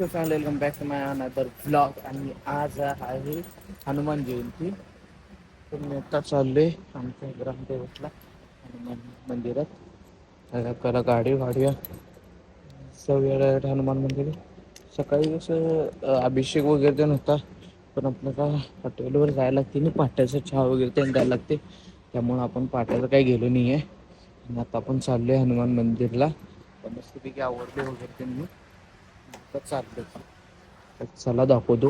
Welcome back to my another blog. आणि आज आहे हनुमान जयंती. तर मी आता चाललोय आमच्या ग्रामदेवतला हनुमान मंदिरात. आपल्याला गाडी वाढूया सगळ्या हनुमान मंदिर. सकाळी कसं अभिषेक वगैरे ते नव्हता, पण आपल्याला हॉटेलवर जायला लागते ना, पाट्याचा चहा वगैरे ते द्यायला लागते. त्यामुळं आपण पाट्याचं काही गेलो नाही आहे. आणि आता आपण चाललोय हनुमान मंदिरला. मस्तपैकी आवडले वगैरे त्यांनी चाललं. चला दाखवतो.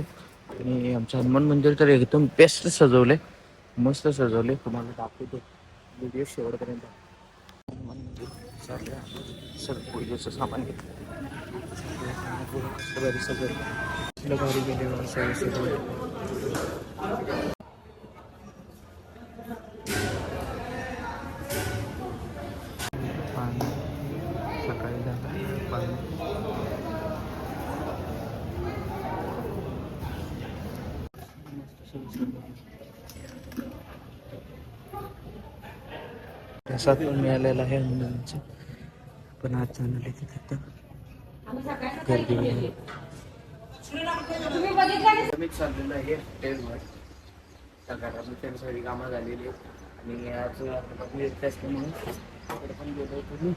आणि आमचं हनुमान मंदिर तर एकदम बेस्ट सजवले, मस्त सजवले. तुम्हाला दाखवतो, व्हिडिओ शेवटपर्यंत. हनुमान मंदिर सगळं पूजेचं सामान सगळं भारी गेले सगळं सजवलं. पाणी सकाळी झालं पाणी. प्रसाद पण मिळालेला आहे हनुमानचा, पण आज जाणार आहे तिथे गर्दी वगैरे. मीच चाललेलं आहे हॉटेलवर. सगळ्या सगळी कामं झालेली आणि आज म्हणून तिकडे पण गेलो होतो मी.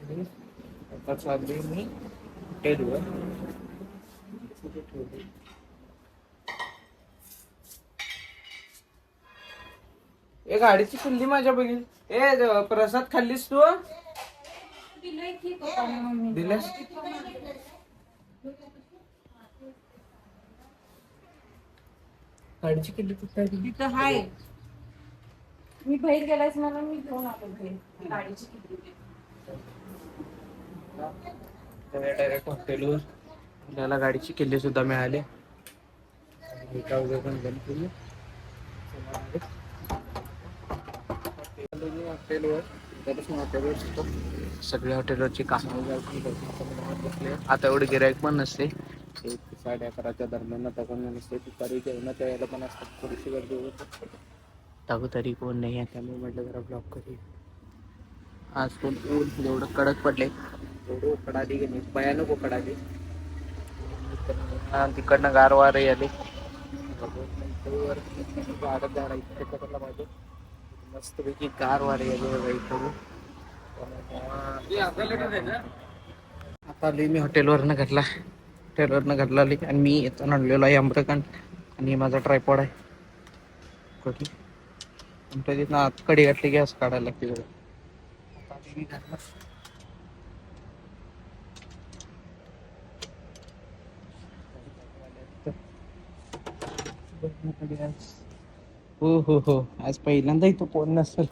आणि आता चालले मी हॉटेलवर. ए गाडीची कुल्ली माझ्या बघील. ए प्रसाद खाल्लीस तू? दिलंस? गाडीची किल्ली तिथं हाय. मी बाहेर गेलायच म्हणून मी घेऊन आलो बाहेर गाडीची किल्ली. डायरेक्ट हॉटेलवर आपल्याला गाडीची किल्ली सुद्धा मिळाली. हॉटेलवर सगळ्या हॉटेलवरची कामं बसले. आता एवढे गिराईक पण नसते. 11:30च्या दरम्यान आता कोण नसते. दुपारी जेवणाच्या यायला पण असतात, थोडीशी गर्दी होत. टाकू तरी कोण नाही आहे, त्यामुळे म्हटलं जरा ब्लॉक करू. आज पण ऊन एवढं कडक पडले, एवढं उकडाली की नाही, भयानक उकडाली. तिकडनं गार वारे आले. मस्तपैकी गार वारे आले इकडून. आता आली मी हॉटेलवरनं घातला. आली आणि मी इथं आणलेलो आहे आम्रखंड आणि माझा ट्रायपॉड आहे. कधी आमच्या तिथनं आत कडी घातली, गॅस काढायला लागते बघा. आता मी घातला. हो आज पहिल्यांदा इथं कोण नसेल.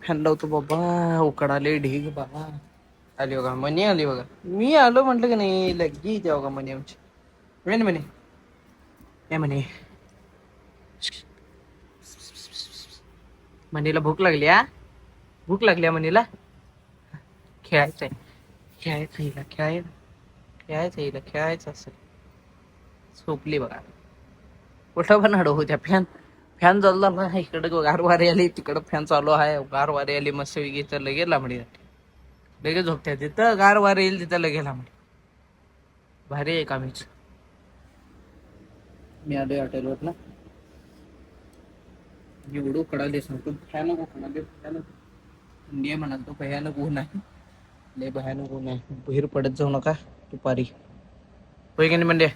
फॅन लावतो बाबा, उकडाले ढीग बाबा. आली बघा मनी, आली बघा. मी आलो म्हटलं की नाही, लग्गी इथे बघा मनी आमची. वेन म्हणे ए म्हणे, मनीला भूक लागली. भूक लागली मनीला. खेळायचंय, खेळायचं असेल. झोपली बघा. कुठं पण अडवू द्या. फॅन चालू झाला, इकडं गार वारे आली, तिकडं फॅन चालू आहे. गार वारे आली मस्त वेगळी, तर लगेच लांबडी लगेच झोपत्या. जिथं गार वारे येईल तिथं लगेच लांबडी. भारी आहे कामीच. मी आलोय हॉटेलवर ना. एवढं कडाले सांगतो, भयानक उकडाले. थंडी आहे म्हणाल तो, भयानक ऊन आहे. लय भयानक ऊन आहे. बाहेर पडत जाऊ नका दुपारी. होय की नाही म्हणजे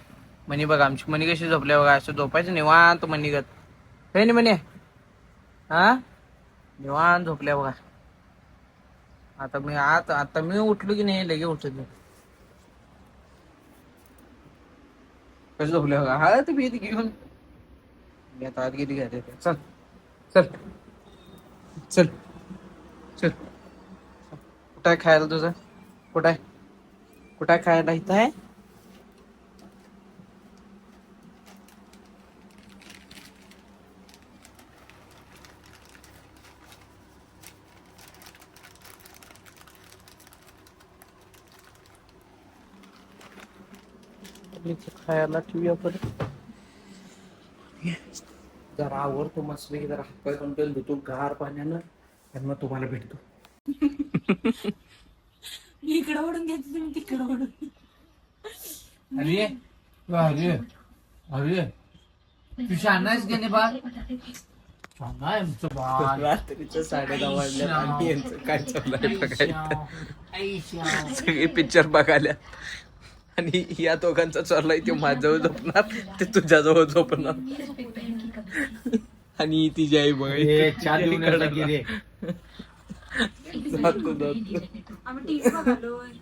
मनी बघा, आमची मनी कशी झोपल्या बघा. असं झोपायचं निवांत मनीगत. होय नाही म्हणे, निवांत झोपल्या बघा. आता मी उठलो की नाही, लगे उठत नाही. कसं झोपल्या बघा. हा ते भीती घेऊन मी आता आत गेली घ्या. चल चल चल चल. कुठं आहे खायला तुझं? कुठं आहे खायला? इथं आहे. खायला ठेवूया परत. जरा आवडतो मस्त की, जरा हातपाय तोंड धुतो गार पाण्यानं, आणि मग तुम्हाला भेटतो. मी इकडं ओढून घेते, तुम्ही तिकडं ओढून. अरे अरे अरे तू शहाणा आहेस का नाही बा शहाणा आहे आमचं बाळ. रात्रीच्या 10:30 वाजल्यात आणि यांचं काय चाललंय बघायला. आईशा. सगळे पिक्चर बघायला आणि या दोघांचा चाललाय ते माझ्याजवळ झोपणार ते तुझ्याजवळ झोपणार आणि तिची आई बघ ए, चहा देऊन येतो की रे. जातो. आम्ही टीव्ही बघालोय.